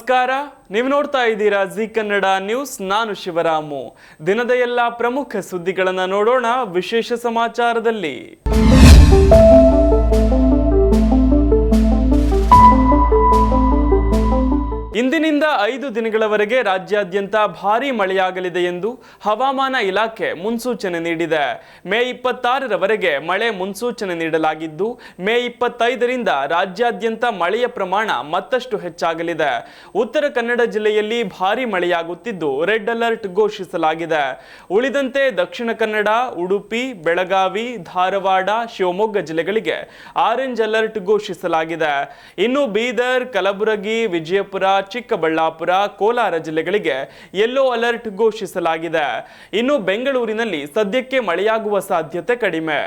ನಮಸ್ಕಾರ, ನೀವು ನೋಡ್ತಾ ಇದ್ದೀರಾ ಜಿ ಕನ್ನಡ ನ್ಯೂಸ್. ನಾನು ಶಿವರಾಮು. ದಿನದ ಎಲ್ಲ ಪ್ರಮುಖ ಸುದ್ದಿಗಳನ್ನು ನೋಡೋಣ ವಿಶೇಷ ಸಮಾಚಾರದಲ್ಲಿ. ಇಂದಿನಿಂದ 5 ದಿನಗಳವರೆಗೆ ರಾಜ್ಯಾದ್ಯಂತ ಭಾರೀ ಮಳೆಯಾಗಲಿದೆ ಎಂದು ಹವಾಮಾನ ಇಲಾಖೆ ಮುನ್ಸೂಚನೆ ನೀಡಿದೆ. ಮೇ 26ರವರೆಗೆ ಮಳೆ ಮುನ್ಸೂಚನೆ ನೀಡಲಾಗಿದ್ದು, ಮೇ 25ರಿಂದ ರಾಜ್ಯಾದ್ಯಂತ ಮಳೆಯ ಪ್ರಮಾಣ ಮತ್ತಷ್ಟು ಹೆಚ್ಚಾಗಲಿದೆ. ಉತ್ತರ ಕನ್ನಡ ಜಿಲ್ಲೆಯಲ್ಲಿ ಭಾರೀ ಮಳೆಯಾಗುತ್ತಿದ್ದು ರೆಡ್ ಅಲರ್ಟ್ ಘೋಷಿಸಲಾಗಿದೆ. ಉಳಿದಂತೆ ದಕ್ಷಿಣ ಕನ್ನಡ, ಉಡುಪಿ, ಬೆಳಗಾವಿ, ಧಾರವಾಡ, ಶಿವಮೊಗ್ಗ ಜಿಲ್ಲೆಗಳಿಗೆ ಆರೆಂಜ್ ಅಲರ್ಟ್ ಘೋಷಿಸಲಾಗಿದೆ. ಇನ್ನು ಬೀದರ್, ಕಲಬುರಗಿ, ವಿಜಯಪುರ, ಚಿಕ್ಕಬಳ್ಳಾಪುರ, ಕೋಲಾರ ಜಿಲ್ಲೆಗಳಿಗೆ ಯೆಲ್ಲೋ ಅಲರ್ಟ್ ಘೋಷಿಸಲಾಗಿದೆ. ಇನ್ನು ಬೆಂಗಳೂರಿನಲ್ಲಿ ಸದ್ಯಕ್ಕೆ ಮಳೆಯಾಗುವ ಸಾಧ್ಯತೆ ಕಡಿಮೆ.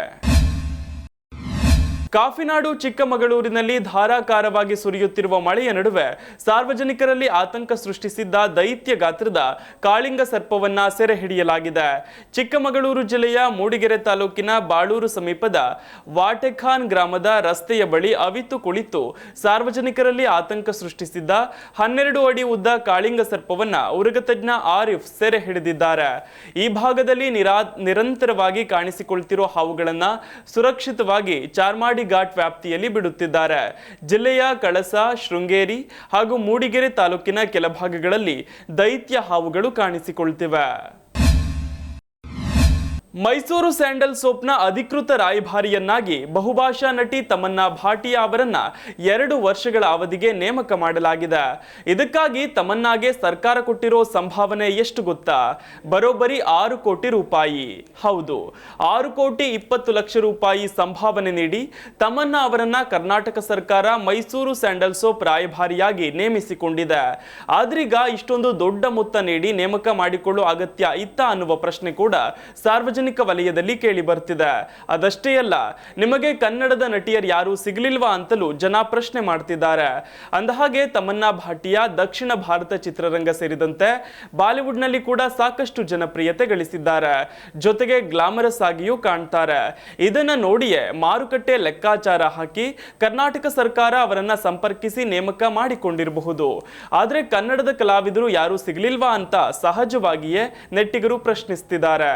ಕಾಫಿನಾಡು ಚಿಕ್ಕಮಗಳೂರಿನಲ್ಲಿ ಧಾರಾಕಾರವಾಗಿ ಸುರಿಯುತ್ತಿರುವ ಮಳೆಯ ನಡುವೆ ಸಾರ್ವಜನಿಕರಲ್ಲಿ ಆತಂಕ ಸೃಷ್ಟಿಸಿದ್ದ ದೈತ್ಯ ಗಾತ್ರದ ಕಾಳಿಂಗ ಸರ್ಪವನ್ನ ಸೆರೆ ಹಿಡಿಯಲಾಗಿದೆ. ಚಿಕ್ಕಮಗಳೂರು ಜಿಲ್ಲೆಯ ಮೂಡಿಗೆರೆ ತಾಲೂಕಿನ ಬಾಳೂರು ಸಮೀಪದ ವಾಟೆಖಾನ್ ಗ್ರಾಮದ ರಸ್ತೆಯ ಬಳಿ ಅವಿತು ಕುಳಿತು ಸಾರ್ವಜನಿಕರಲ್ಲಿ ಆತಂಕ ಸೃಷ್ಟಿಸಿದ್ದ 12 ಅಡಿ ಉದ್ದ ಕಾಳಿಂಗ ಸರ್ಪವನ್ನ ಉರಗತಜ್ಞ ಆರಿಫ್ ಸೆರೆ ಹಿಡಿದಿದ್ದಾರೆ. ಈ ಭಾಗದಲ್ಲಿ ನಿರಂತರವಾಗಿ ಕಾಣಿಸಿಕೊಳ್ತಿರುವ ಹಾವುಗಳನ್ನ ಸುರಕ್ಷಿತವಾಗಿ ಚಾರ್ಮಾಡಿ ಘಾಟ್ ವ್ಯಾಪ್ತಿಯಲ್ಲಿ ಬಿಡುತ್ತಿದ್ದಾರೆ. ಜಿಲ್ಲೆಯ ಕಳಸ, ಶೃಂಗೇರಿ ಹಾಗೂ ಮೂಡಿಗೆರೆ ತಾಲೂಕಿನ ಕೆಲ ಭಾಗಗಳಲ್ಲಿ ದೈತ್ಯ ಹಾವುಗಳು ಕಾಣಿಸಿಕೊಳ್ತಿವೆ. ಮೈಸೂರು ಸ್ಯಾಂಡಲ್ ಸೋಪ್ನ ಅಧಿಕೃತ ರಾಯಭಾರಿಯನ್ನಾಗಿ ಬಹುಭಾಷಾ ನಟಿ ತಮನ್ನಾ ಭಾಟಿಯಾ ಅವರನ್ನ 2 ವರ್ಷಗಳ ಅವಧಿಗೆ ನೇಮಕ ಮಾಡಲಾಗಿದೆ. ಇದಕ್ಕಾಗಿ ತಮನ್ನಾಗೆ ಸರ್ಕಾರ ಕೊಟ್ಟಿರೋ ಸಂಭಾವನೆ ಎಷ್ಟು ಗೊತ್ತಾ? ಬರೋಬ್ಬರಿ 6 ಕೋಟಿ ರೂಪಾಯಿ. ಹೌದು, 6 ಕೋಟಿ 20 ಲಕ್ಷ ರೂಪಾಯಿ ಸಂಭಾವನೆ ನೀಡಿ ತಮನ್ನಾ ಅವರನ್ನ ಕರ್ನಾಟಕ ಸರ್ಕಾರ ಮೈಸೂರು ಸ್ಯಾಂಡಲ್ ಸೋಪ್ ರಾಯಭಾರಿಯಾಗಿ ನೇಮಿಸಿಕೊಂಡಿದೆ. ಆದ್ರೀಗ ಇಷ್ಟೊಂದು ದೊಡ್ಡ ಮೊತ್ತ ನೀಡಿ ನೇಮಕ ಮಾಡಿಕೊಳ್ಳೋ ಅಗತ್ಯ ಇತ್ತ ಅನ್ನುವ ಪ್ರಶ್ನೆ ಕೂಡ ಸಾರ್ವಜನಿಕ ವಲಯದಲ್ಲಿ ಕೇಳಿ ಬರ್ತಿದೆ. ಅದಷ್ಟೇ ಅಲ್ಲ, ನಿಮಗೆ ಕನ್ನಡದ ನಟಿಯರು ಯಾರು ಸಿಗಲಿಲ್ವಾ ಅಂತಲೂ ಜನ ಪ್ರಶ್ನೆ ಮಾಡ್ತಿದ್ದಾರೆ. ಅಂದಹಾಗೆ ತಮನ್ನಾ ಭಾಟಿಯಾ ದಕ್ಷಿಣ ಭಾರತ ಚಿತ್ರರಂಗ ಸೇರಿದಂತೆ ಬಾಲಿವುಡ್ ನಲ್ಲಿ ಕೂಡ ಸಾಕಷ್ಟು ಜನಪ್ರಿಯತೆ ಗಳಿಸಿದ್ದಾರೆ. ಜೊತೆಗೆ ಗ್ಲಾಮರಸ್ ಆಗಿಯೂ ಕಾಣ್ತಾರೆ. ಇದನ್ನ ನೋಡಿಯೇ ಮಾರುಕಟ್ಟೆ ಲೆಕ್ಕಾಚಾರ ಹಾಕಿ ಕರ್ನಾಟಕ ಸರ್ಕಾರ ಅವರನ್ನ ಸಂಪರ್ಕಿಸಿ ನೇಮಕ ಮಾಡಿಕೊಂಡಿರಬಹುದು. ಆದ್ರೆ ಕನ್ನಡದ ಕಲಾವಿದರು ಯಾರು ಸಿಗಲಿಲ್ವಾ ಅಂತ ಸಹಜವಾಗಿಯೇ ನೆಟ್ಟಿಗರು ಪ್ರಶ್ನಿಸ್ತಿದ್ದಾರೆ.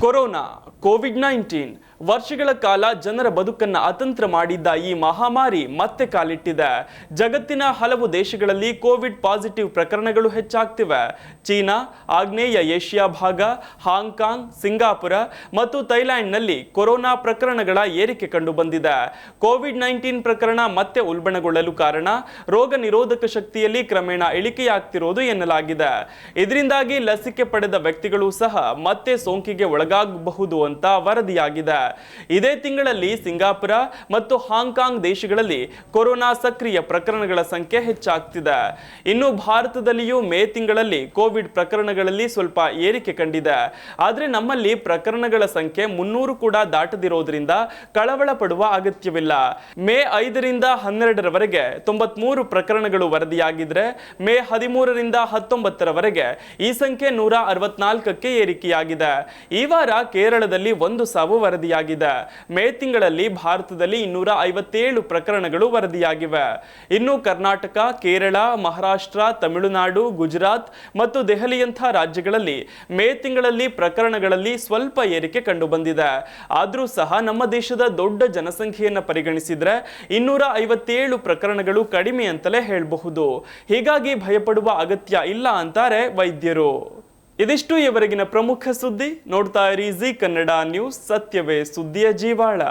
ಕೊರೋನಾ, ಕೋವಿಡ್-19 ವರ್ಷಗಳ ಕಾಲ ಜನರ ಬದುಕನ್ನು ಅತಂತ್ರ ಮಾಡಿದ್ದ ಈ ಮಹಾಮಾರಿ ಮತ್ತೆ ಕಾಲಿಟ್ಟಿದೆ. ಜಗತ್ತಿನ ಹಲವು ದೇಶಗಳಲ್ಲಿ ಕೋವಿಡ್ ಪಾಸಿಟಿವ್ ಪ್ರಕರಣಗಳು ಹೆಚ್ಚಾಗ್ತಿವೆ. ಚೀನಾ, ಆಗ್ನೇಯ ಏಷ್ಯಾ ಭಾಗ, ಹಾಂಗ್ಕಾಂಗ್, ಸಿಂಗಾಪುರ ಮತ್ತು ಥೈಲ್ಯಾಂಡ್ನಲ್ಲಿ ಕೊರೋನಾ ಪ್ರಕರಣಗಳ ಏರಿಕೆ ಕಂಡು ಬಂದಿದೆ. ಕೋವಿಡ್-19 ಪ್ರಕರಣ ಮತ್ತೆ ಉಲ್ಬಣಗೊಳ್ಳಲು ಕಾರಣ ರೋಗ ನಿರೋಧಕ ಶಕ್ತಿಯಲ್ಲಿ ಕ್ರಮೇಣ ಇಳಿಕೆಯಾಗ್ತಿರೋದು ಎನ್ನಲಾಗಿದೆ. ಇದರಿಂದಾಗಿ ಲಸಿಕೆ ಪಡೆದ ವ್ಯಕ್ತಿಗಳು ಸಹ ಮತ್ತೆ ಸೋಂಕಿಗೆ ಒಳಗಾಗಬಹುದು ಅಂತ ವರದಿಯಾಗಿದೆ. ಇದೇ ತಿಂಗಳಲ್ಲಿ ಸಿಂಗಾಪುರ ಮತ್ತು ಹಾಂಗ್ಕಾಂಗ್ ದೇಶಗಳಲ್ಲಿ ಕೊರೋನಾ ಸಕ್ರಿಯ ಪ್ರಕರಣಗಳ ಸಂಖ್ಯೆ ಹೆಚ್ಚಾಗ್ತಿದೆ. ಇನ್ನು ಭಾರತದಲ್ಲಿಯೂ ಮೇ ತಿಂಗಳಲ್ಲಿ ಕೋವಿಡ್ ಪ್ರಕರಣಗಳಲ್ಲಿ ಸ್ವಲ್ಪ ಏರಿಕೆ ಕಂಡಿದೆ. ಆದರೆ ನಮ್ಮಲ್ಲಿ ಪ್ರಕರಣಗಳ ಸಂಖ್ಯೆ 300 ಕೂಡ ದಾಟದಿರೋದ್ರಿಂದ ಕಳವಳ ಪಡುವ ಅಗತ್ಯವಿಲ್ಲ. ಮೇ 5ರಿಂದ 12ರವರೆಗೆ 93 ಪ್ರಕರಣಗಳು ವರದಿಯಾಗಿದ್ರೆ ಮೇ 13ರಿಂದ 19ರವರೆಗೆ ಈ ಸಂಖ್ಯೆ 164ಕ್ಕೆ ಏರಿಕೆಯಾಗಿದೆ. ಈ ವಾರ ಕೇರಳದಲ್ಲಿ 1 ಸಾವು ವರದಿಯಾಗಿದೆ. ಮೇ ತಿಂಗಳಲ್ಲಿ ಭಾರತದಲ್ಲಿ 257 ಪ್ರಕರಣಗಳು ವರದಿಯಾಗಿವೆ. ಇನ್ನು ಕರ್ನಾಟಕ, ಕೇರಳ, ಮಹಾರಾಷ್ಟ್ರ, ತಮಿಳುನಾಡು, ಗುಜರಾತ್ ಮತ್ತು ದೆಹಲಿಯಂತಹ ರಾಜ್ಯಗಳಲ್ಲಿ ಮೇ ತಿಂಗಳಲ್ಲಿ ಪ್ರಕರಣಗಳಲ್ಲಿ ಸ್ವಲ್ಪ ಏರಿಕೆ ಕಂಡು ಬಂದಿದೆ. ಆದರೂ ಸಹ ನಮ್ಮ ದೇಶದ ದೊಡ್ಡ ಜನಸಂಖ್ಯೆಯನ್ನು ಪರಿಗಣಿಸಿದ್ರೆ 257 ಪ್ರಕರಣಗಳು ಕಡಿಮೆ ಅಂತಲೇ ಹೇಳಬಹುದು. ಹೀಗಾಗಿ ಭಯಪಡುವ ಅಗತ್ಯ ಇಲ್ಲ ಅಂತಾರೆ ವೈದ್ಯರು. ಇದಿಷ್ಟು ಇವರೆಗಿನ ಪ್ರಮುಖ ಸುದ್ದಿ. ನೋಡ್ತಾ ಇರಿ ಜಿ ಕನ್ನಡ ನ್ಯೂಸ್, ಸತ್ಯವೇ ಸುದ್ದಿಯ ಜೀವಾಳ.